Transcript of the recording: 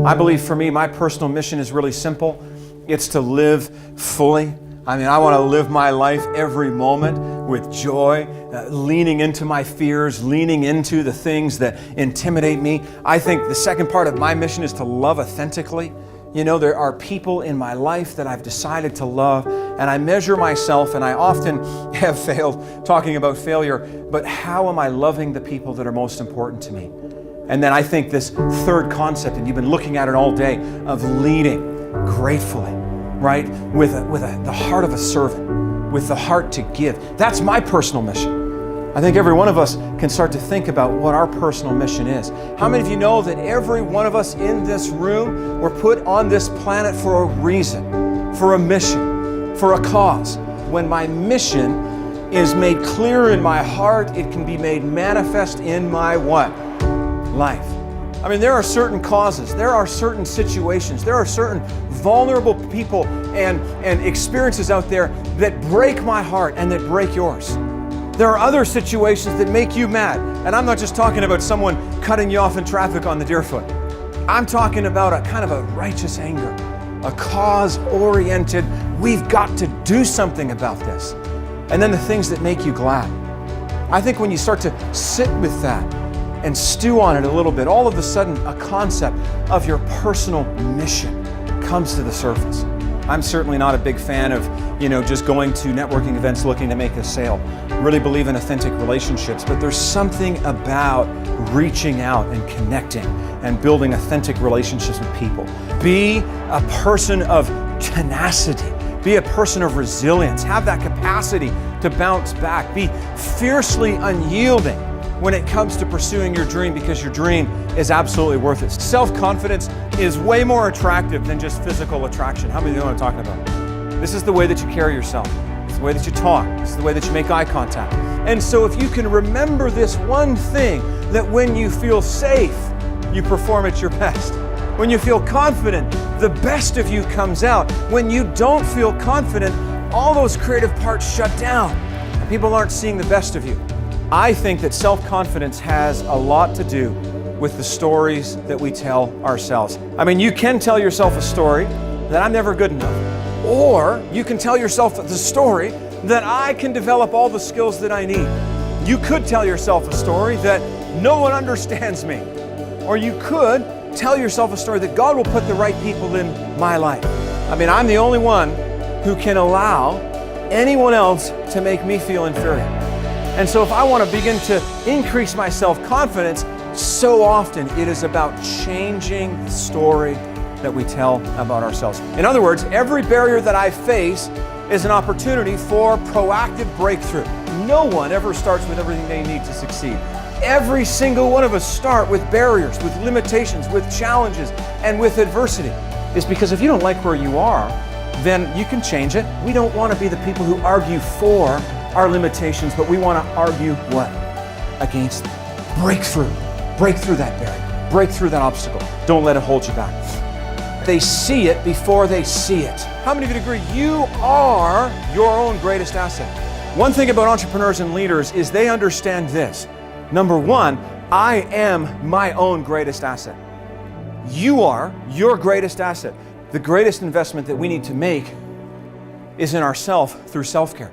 I believe for me, my personal mission is really simple. It's to live fully. I want to live my life every moment with joy, leaning into my fears, leaning into the things that intimidate me. I think the second part of my mission is to love authentically. There are people in my life that I've decided to love, and I measure myself, and I often have failed talking about failure, but how am I loving the people that are most important to me? And then I think this third concept, and you've been looking at it all day, of leading gratefully, right? With the heart of a servant, with the heart to give. That's my personal mission. I think every one of us can start to think about what our personal mission is. How many of you know that every one of us in this room were put on this planet for a reason, for a mission, for a cause? When my mission is made clear in my heart, it can be made manifest in my what? Life. There are certain causes, there are certain situations, there are certain vulnerable people and experiences out there that break my heart and that break yours. There are other situations that make you mad. And I'm not just talking about someone cutting you off in traffic on the Deerfoot. I'm talking about a kind of a righteous anger, a cause-oriented, we've got to do something about this. And then the things that make you glad. I think when you start to sit with that and stew on it a little bit, all of a sudden a concept of your personal mission comes to the surface. I'm certainly not a big fan of, just going to networking events looking to make a sale. I really believe in authentic relationships, but there's something about reaching out and connecting and building authentic relationships with people. Be a person of tenacity. Be a person of resilience. Have that capacity to bounce back. Be fiercely unyielding when it comes to pursuing your dream, because your dream is absolutely worth it. Self-confidence is way more attractive than just physical attraction. How many of you know what I'm talking about? This is the way that you carry yourself. It's the way that you talk. It's the way that you make eye contact. And so if you can remember this one thing, that when you feel safe, you perform at your best. When you feel confident, the best of you comes out. When you don't feel confident, all those creative parts shut down. And people aren't seeing the best of you. I think that self-confidence has a lot to do with the stories that we tell ourselves. You can tell yourself a story that I'm never good enough. Or you can tell yourself the story that I can develop all the skills that I need. You could tell yourself a story that no one understands me. Or you could tell yourself a story that God will put the right people in my life. I'm the only one who can allow anyone else to make me feel inferior. And so if I want to begin to increase my self-confidence, so often it is about changing the story that we tell about ourselves. In other words, every barrier that I face is an opportunity for proactive breakthrough. No one ever starts with everything they need to succeed. Every single one of us start with barriers, with limitations, with challenges, and with adversity. It's because if you don't like where you are, then you can change it. We don't want to be the people who argue for our limitations, but we want to argue what? Against them. Break through. Break through that barrier. Break through that obstacle. Don't let it hold you back. They see it before they see it. How many of you agree you are your own greatest asset? One thing about entrepreneurs and leaders is they understand this. Number one, I am my own greatest asset. You are your greatest asset. The greatest investment that we need to make is in ourselves through self-care.